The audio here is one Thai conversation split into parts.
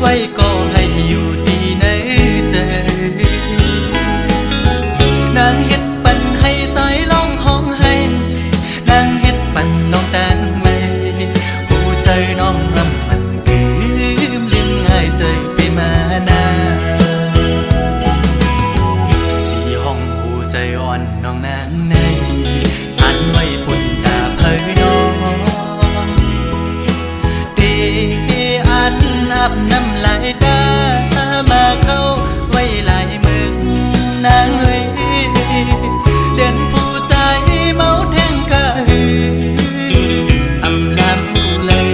ไว้ก็ให้อยู่ดีในใจนางเฮ็ดปันให้ใจร้องห้องให้นางเฮ็ดปันน้องแตงไม่หูใจน้องรำมันลืมง่ายใจไปมานาสีห้องหูใจอ่อนน้องนางในอันไว้ปุ่นตาเพยน้องเดอันอาบน้ำลายตามาเข้าไว้ลายมึงนางเอ้ยเลียนผู้ใจเมาแทงกะหืออำลำผู้เลย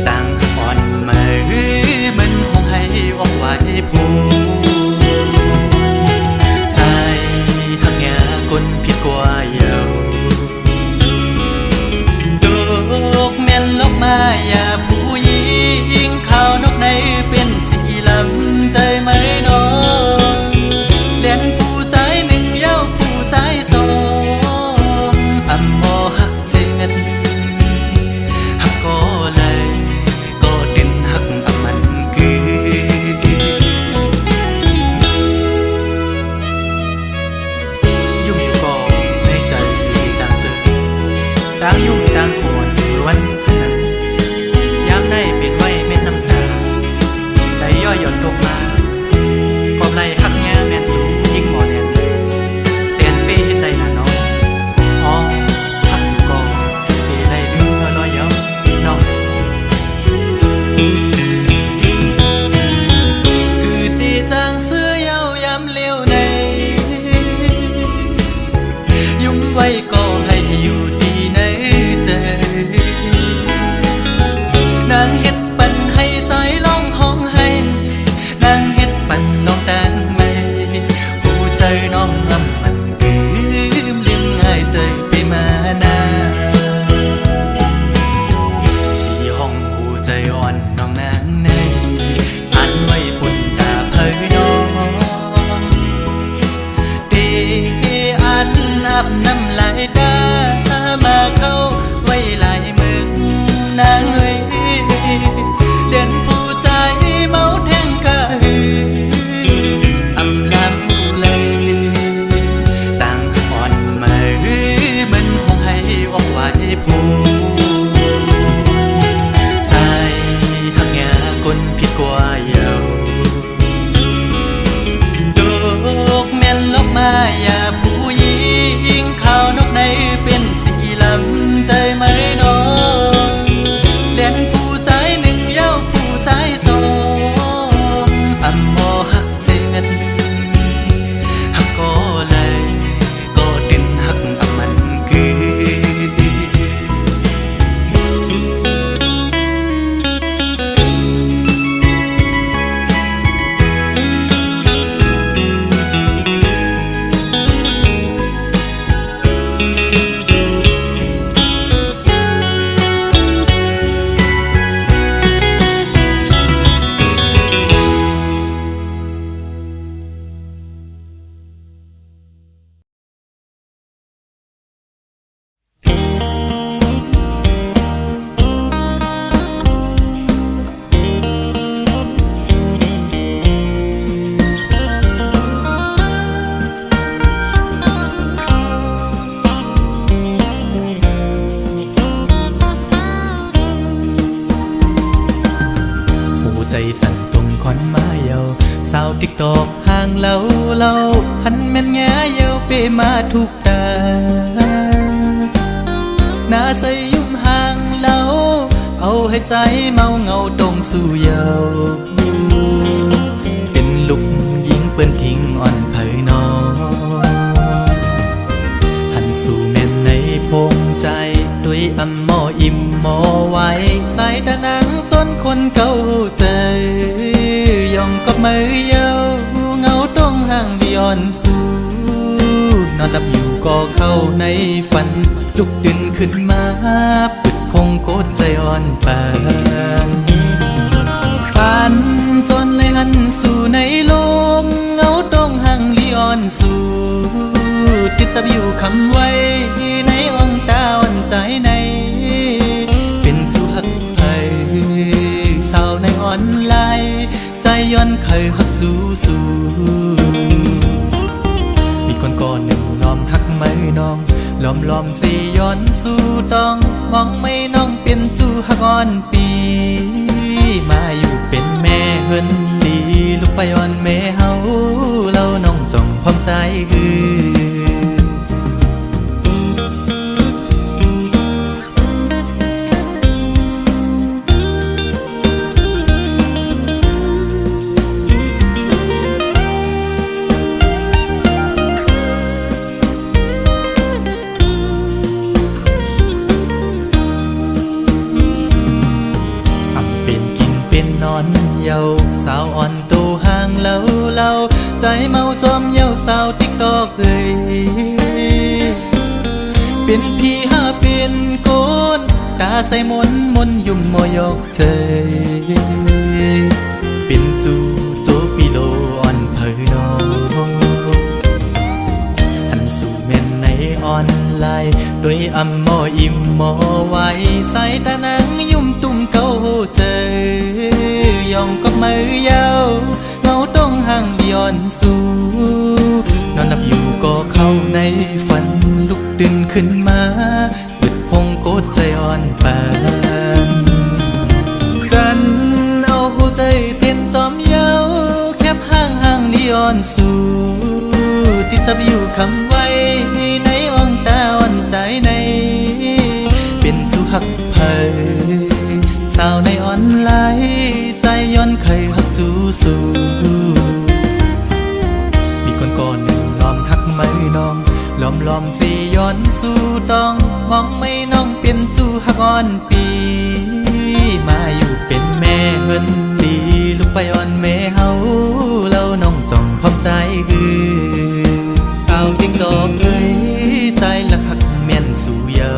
ต่างอ่อนมาหือมันคงให้ออกไว้ผู้ใจหักแง่คนผิดกว่าเยาดอกแม่นลกมาอย่าผู้หญิงขาวนกในเป็นสีลำใจไหมน้องเลียนผู้ใจหนึ่งเย้าผู้ใจสองอำมอหักเจ็ดหักก็เลยก็ดินหักอำมันคือยุ่งอยู่ก็ในใจจางเสือต่างยุ่งต่างขวนวันสุดนั้นยามได้เป็นไว้เม็ดน้ำตาไหลย่อยหย่อนตกมากอบไหลหักแง่แม่นสูงยิ่งหมอแน่นแสนเป้เฮ็ดได้น่ะน้องอ๋อหักอยู่ก็เป้ได้ลืมลอยเย้าน้องคือตีจางเสื้อเย้ายามเลี้ยวในยุ่มไว้ก็ให้อยู่ดีในใจนางเฮ็ดปันให้ใจร้องห้องให้นางเฮ็ดปันน้องแตงไม่หูใจน้องลำมันลืมง่ายใจไปมานาสีห้องหูใจอ่อนน้องนางในอันไว้ปุ่นตาเพยน้องเดอันอาบน้ำลายตามาเข้าไว้ลายมึงนางเอ้ยเลียนผู้ใจเมาแทงกะหืออำลำผู้เลยต่างอ่อนมาหือมันคงให้ออกไว้ผู้ใจหักแง่คนผิดกว่าเยาดอกแม่นลกมาอย่าผู้หญิงขาวนกในเป็นสีลำใจไหมน้องเลียนผู้ใจหนึ่งเย้าผู้ใจสองอำมอหักเจ็ดหักก็เลยก็ดินหักอำมันคือใจสั่นตรงคอนมาเยาสาวติ๊กตอกห่างเล่าหันแม่นแง่เยาเปมาทุกตาหน้าใสยุ่มห่างเล่าเอาให้ใจเมาเงาตรงสู่เยาเป็นลูกยิงเปิ้นทิ้งอ่อนเผยน้องหันสู่แม่นในพงใจด้วยอำมออิ่มมอไว้สายตานังส้นคนเก่าใจ องก็มือเยาเงาต้องห่างดิออนสู่นอนหลับอยู่ก็เข้าในฝันลุกดึงขึ้นมาปิดพงโกดใจอ่อนปานผ่านจนเลยหันสู่ในลมเงาต้องห่างลีออนสู่ติดจับอยู่คำไว้ในอ่องตาอ่อนใจในเป็นสู่หักไทยสาวในออนไลน์ใจย้อนเคยหักจูสู่มีคนก่อนหนึ่งล้อมหักไม่น้องล้อมสิย้อนสู่ต้องมองไม่น้องเป็นจู่หักอ่อนปีมาอยู่เป็นแม่เฮินดีลูกไปอ่อนแม่เฮาเราน้องจ้องพร้อมใจคือเยาสาวอ่อนตูห่างเล่าใจเมาจอมเยาสาวติ๊กตอกเอ้ยเป็นพี่หาเป็นโกนตาใส่มนยุ่มมอยอกใจเป็นจูโจปิโลอ่อนเผยน้องอันสู่เม่นในออนไลน์โดยอำมออิ่มมอไว้ใส่ตานังยุ่มตุ่มเก้าใจยองก็มือยาวเงาต้องห่างดิออนสู่นอนหลับอยู่ก็เข้าในฝันลุกตื่นขึ้นมาเปิดพงโกดใจอ่อนปานจันเอาหัวใจเต้นจอมเยาแคบห่างดิออนสู่ติดจับอยู่คำไว้ในอ่องตาอ่อนใจในเป็นสู่หักเผยสาวในออนไลน์ใจย้อนเคยหักจูสู่มีคนก่อนหนึ่งล้อมหักไม่น้องล้อมสิย้อนสู่ต้องมองไม่น้องเป็นจู่หักอ่อนปีมาอยู่เป็นแม่เฮินดีลูกไปอ่อนแม่เฮาเราน้องจ้องพร้อมใจคือสาวติ๊กตอกเอ้ยใจละหักแม่นสู่เยา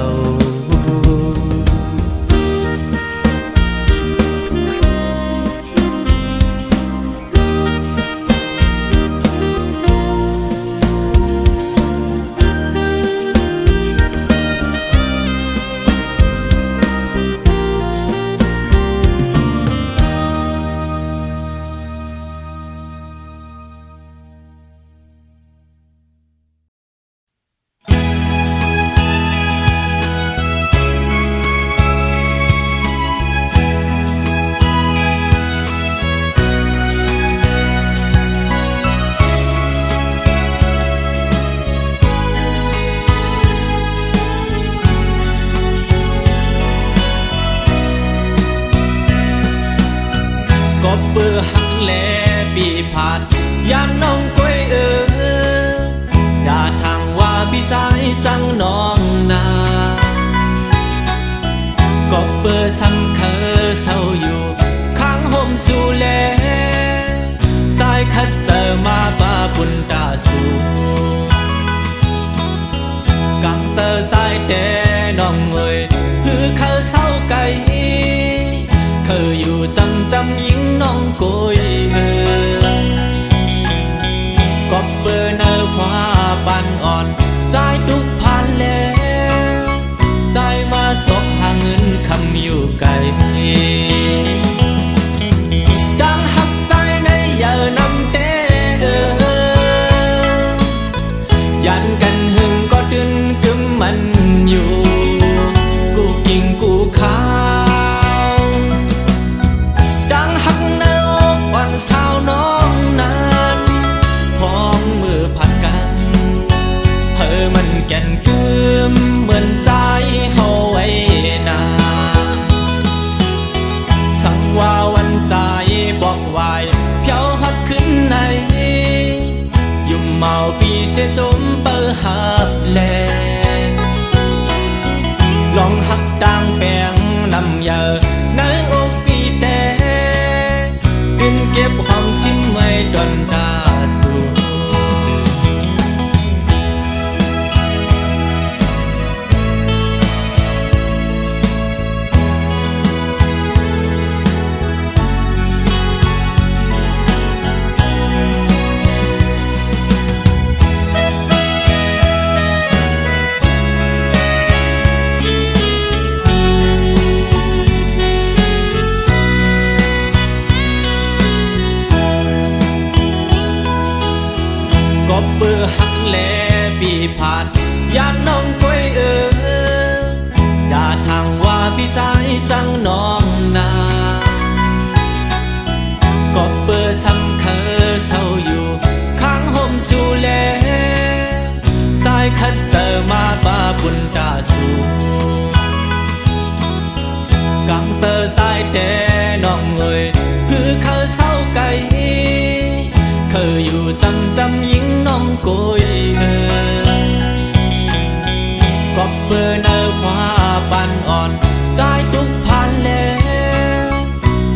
เบื่อหักแลปีผ่านยามน้องก้อยด่าทางว่าพี่ใจจังน้องนาก็เบื่อซ้ำเคยเศร้าอยู่ข้างห่มสู่แลสายคัดเจอมาป้าบุญตาสู่กังเจอสายแต่น้องเอ่ยคือเขาเศร้าไกลเคยอยู่จำยิงน้องโกยก็เปิดเนื้อผ้าบันอ่อนใจทุกผ่านแล้วใจมาสกหาเงินคำอยู่ไกลดังหักใจในเยอะนำเต้ยันกันหึงก็ดึนกึมมันอยู่กูกิงกูข้าสาวน้องนั้นพร้อมมือผัดกันเธอมันแก่นกึมเหมือนใจเฮาไว้นาสั่งว่าวันใจบอกวายเพียวหัดขึ้นในยุ่มเมาปีเสียจมเปิดหับแลลองหักดังแปงลำเยอะในอกปีแต่เก็บความ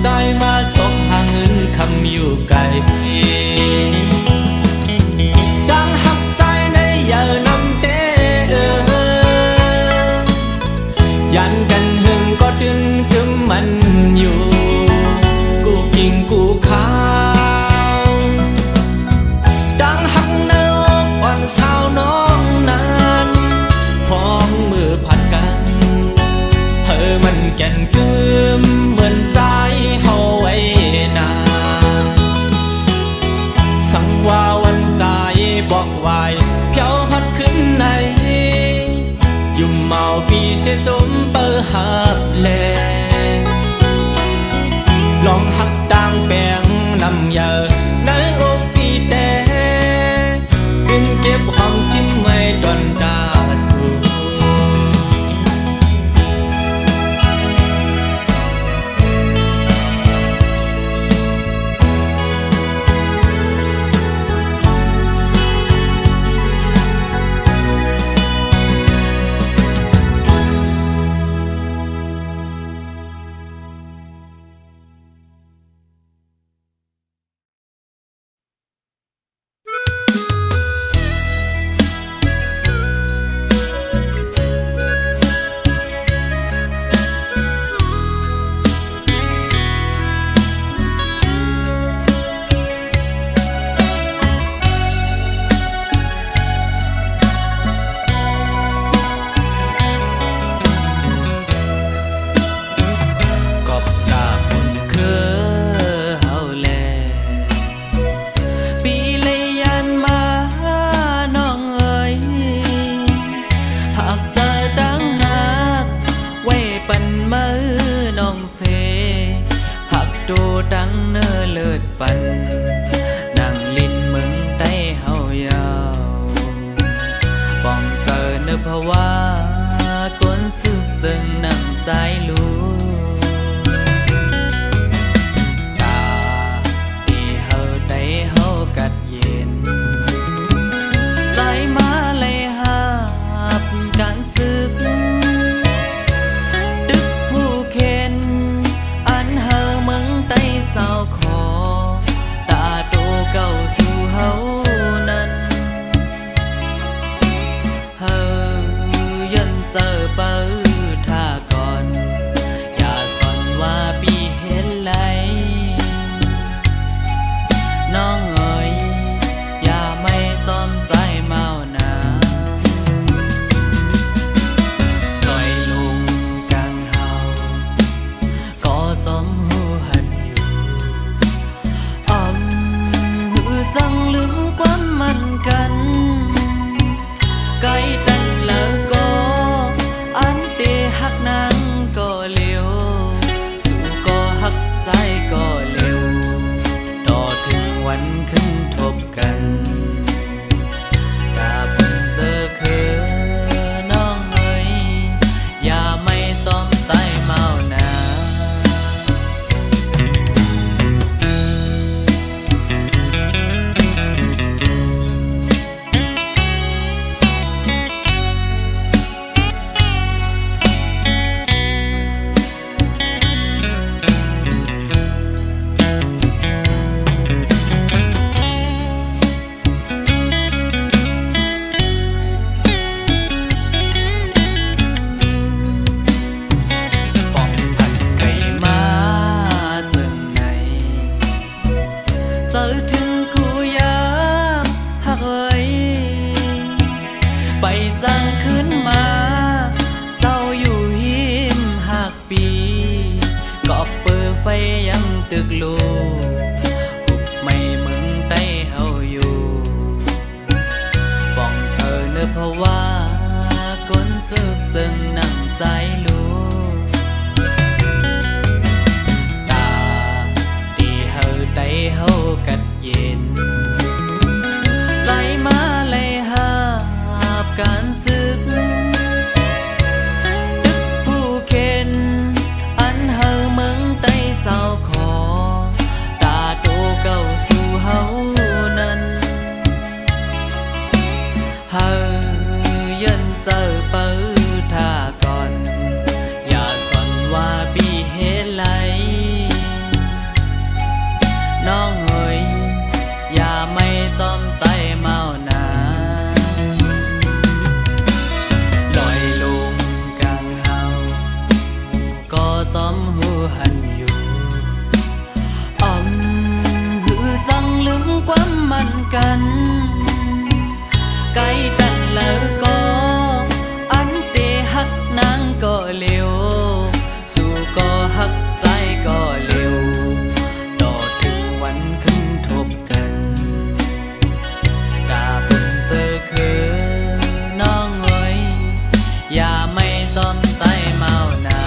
ใจมาสบหาเงินคำอยู่ไกลดังหักใจในอย่านำเตยันกันหึงก็ดึงกึมมันอยู่กูกิ่งกูขาวดังหักในอกอ่อนสาวน้องนั้นพร้อมมือผัดกันมันแก่นกึมเหมือนใจเฮาไว้นานสังว่าวันใจบอกไว้เพียวฮอดขึ้นในยุ่มเมาปีเสียจมเปิดหับแลลองหักดังแปลงนำเยอะในอกปีแต่ดึงเก็บความสิ้นไม่ดอนดาสูดังเนอเลิศปันนั่งลิ้นมึงใต้เฮายาวป้องเจอเนื้อภาวะก้นซึกซึ่งนำสายลูตาที่เฮาได้เฮากัดเย็นใจมาเลยหาบการซึกดึกผู้เข็นอันเฮามึงใต้สาวขอตาโตเก่าสู่เฮานั้นเฮายันเจอเปิดท่าก่อนอย่าสอนว่าปีเห็นไหลน้องเอ๋ยอย่าไม่ซ้อมใจเมานาลอยลงกลางเฮาก็สมสั่งลืมความมันกันไกลตันแล้วก็อันเตหักนางก็เร็วสู่ก็หักใจก็เร็วต่อถึงวันขึ้นทบกันถ้าเพิ่งเจอคือน้องเอ๋ยอย่าไม่จอมใจเมานาเจอถึงกูยามหักเอ่ยไปจังขึ้นมาเศร้าอยู่หิมหักปีก็เปิดไฟยังตึกลูหุบไม่มึงใต้เฮาอยู่ป้องเธอเนื้อเพราะว่าก้นซึกจึงนั่งใจลูตาที่เฮาได้เฮากัดเย็นใจมาเลยหาบการซึกตึกผู้เข็นอันเฮาเมืองใต้สาวขอตา ความมันกันไกลกันแล้วก็อันเตหักนางก็เร็วสู่ก็หักใจก็เร็วต่อถึงวันขึ้นทบกันตาเพิ่งเจอคือน้องเอ้ยอย่าไม่จอมใจเมานา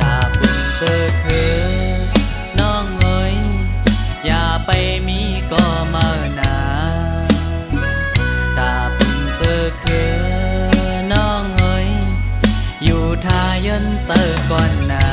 ตาเพิ่งเจอคือน้องเอ้ยอย่าไปมีก็เมานาตาเพิ่งเจอคือน้องเอ้ยอยู่ท่ายันเจอก่อนนา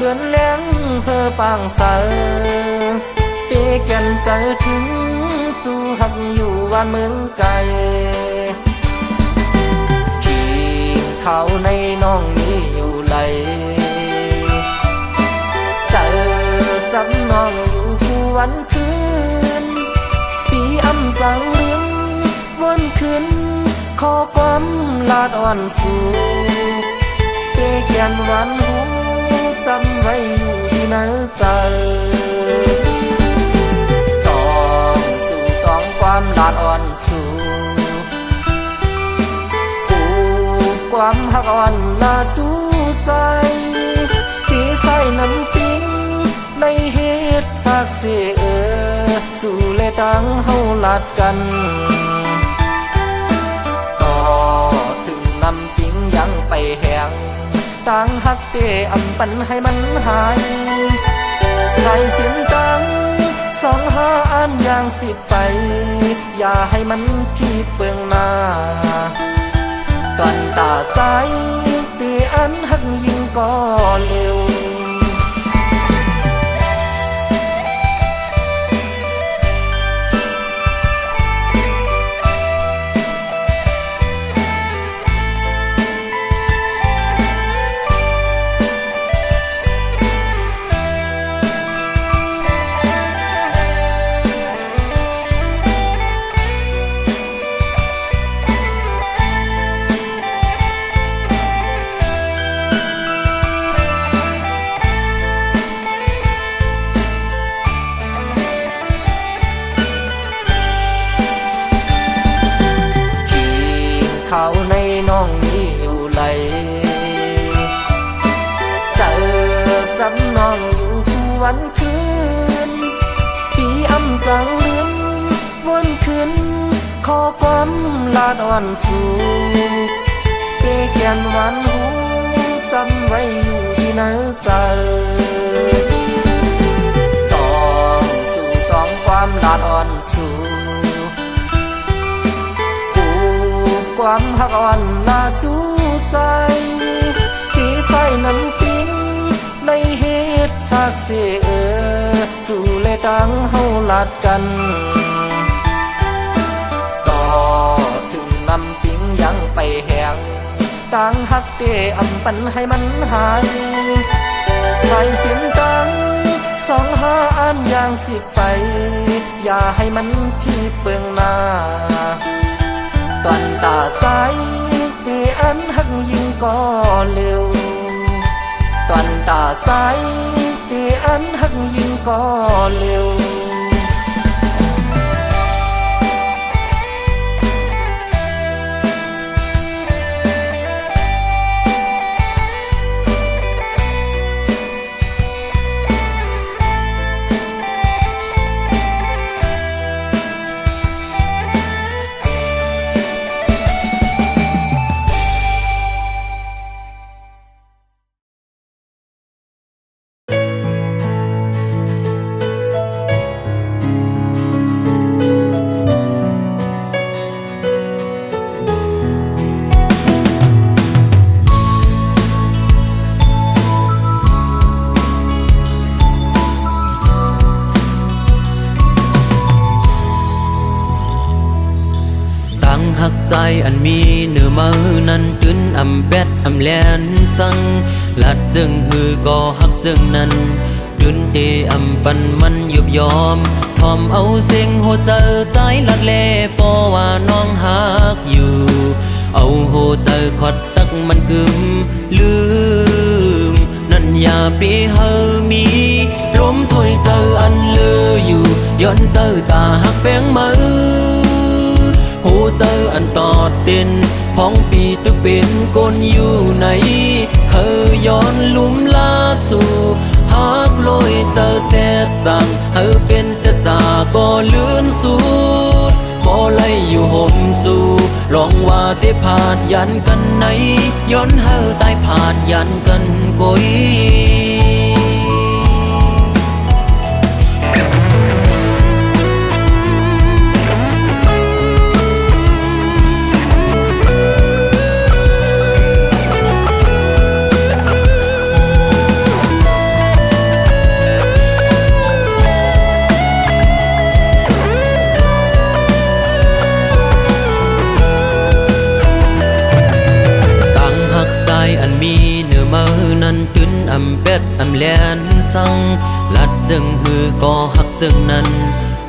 เลือนแรงเธอปางเสอเปแก่นใจถึงสู่หักอยู่บ้านเมืองไกลขี่เขาในน้องนี้อยู่ไหลเจอซ้ำน้องอยู่คู่วันคืนปีอำจังเลี้ยงวนคืนขอความลาดอ่อนสู่เปแก่นวันหูจำไว้อยู่ที่ไหนใส่ต้องสู่ต้องความลาดอ่อนสู่ความหักอ่อนลาจูใจที่ใส่น้ำปิ้งในเหตุสักเสียสู่เลยตั้งเฮาลาดกันต่อถึงน้ำปิ้งยังไปแห้งต่างหักเตะอำปันให้มันหายใจเสียงจังสองหาอันอย่างสิไปอย่าให้มันผิดเปลืองหน้าตอนตาใสเตะอันหักยิ่งก็เร็วเขาในน้องนี้อยู่ไหลเจอซ้ำน้องอยู่คู่วันคืนปีอำจังเลี้ยงวนคืนขอความลาดอ่อนสู่เปแก่นวันหูจำไว้อยู่ที่ไหนใส่ต้องสู่ต้องความลาดอ่อนสู่ความหักอ่อนลาจูใจที่ใส่น้ำปิ้งในเหตุสักเสียสู่เลยตั้งเฮาลาดกันต่อถึงน้ำปิ้งยังไปแห้งต่างหักเตะอำปันให้มันหายใส่เสียงจังสองหาอันอย่างสิไปอย่าให้มันพี่เปลืองหน้าตอนตาใสเตะอันหักยิ่งก็เร็วตอนตาใสเตะอันหักยิ่งก็เร็ว อันมีเนื้อมือนั้นตื่นอำแบดอำแลนสังลัดจึงฮือก็ฮักจึงนั้นตื่นเตอำปันมันยุบยอมทอมเอาเสียงหัวใจใจลัดเล่ปอว่าน้องฮักอยู่เอาหัวใจขอดตักมันกึมลืมนั่นอย่าไปเฮอมีลมถอยเจออันลืออยู่ย้อนเจอตาหักแป้งมือหูเจออันตอดเต้นพ้องปีตึกเป็นกลอยู่ไหนเคยย้อนลุ่มลาสู่หักลอยเจอแซ่จังเฮอเป็นเสียจาก็ลื่นสูดบ่ไล่อยู่ห่มสู่ลองว่าได้ผาดยันกันไหนย้อนเฮอตายผาดยันกันกุยอันมีเนื้อมือนั้นตื่นอำเป็ดอำแลนสังลัดจึงฮือก็ฮักจึงนั้น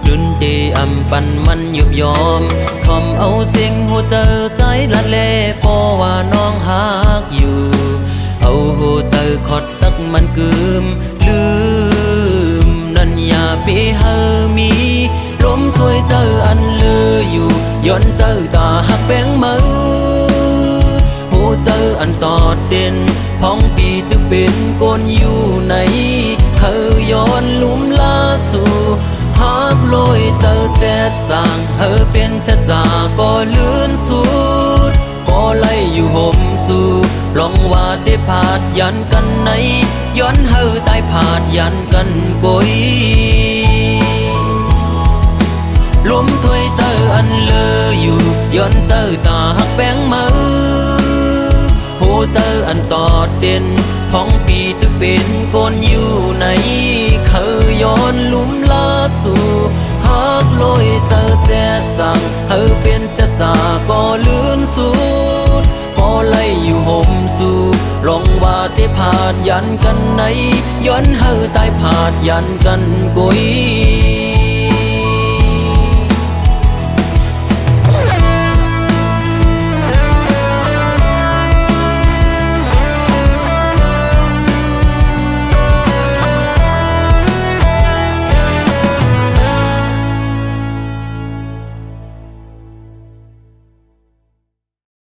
ตื่นเตอำปันมันยุบยอมทอมเอาเสียงหัวใจใจลัดเล่ปอว่าน้องฮักอยู่เอาหัวใจขอดตักมันกึมลืมนั่นอย่าไปเฮอมีลมถอยเจออันลืออยู่ย้อนเจอตาหักแป้งมือเจออันตอดเด่นพ้องปีตึกเป็นกลอยู่ไหนเคยย้อนลุ่มลาสู่หักลอยเจอแจ๊ดจางเฮอเป็นชะจาก็ลื่นสูดก็ไล่อยู่ห่มสู่ลองว่าได้ผาดยันกันไหนย้อนเฮอตายผาดยันกันกุยลมถอยเจออันเลออยู่ย้อนเจอตาหักแป้งมือหูเจออันตอดเด่นพ้องปีตึกเป็นกลอยู่ไหนเคยย้อนลุ่มลาสู่หักลอยเจอแซ่จังเฮอเป็นเสียจาก็ลื่นสูดพอไล่อยู่ห่มสู่ลองว่าได้ผาดยันกันไหนย้อนเฮอตายผาดยันกันกุย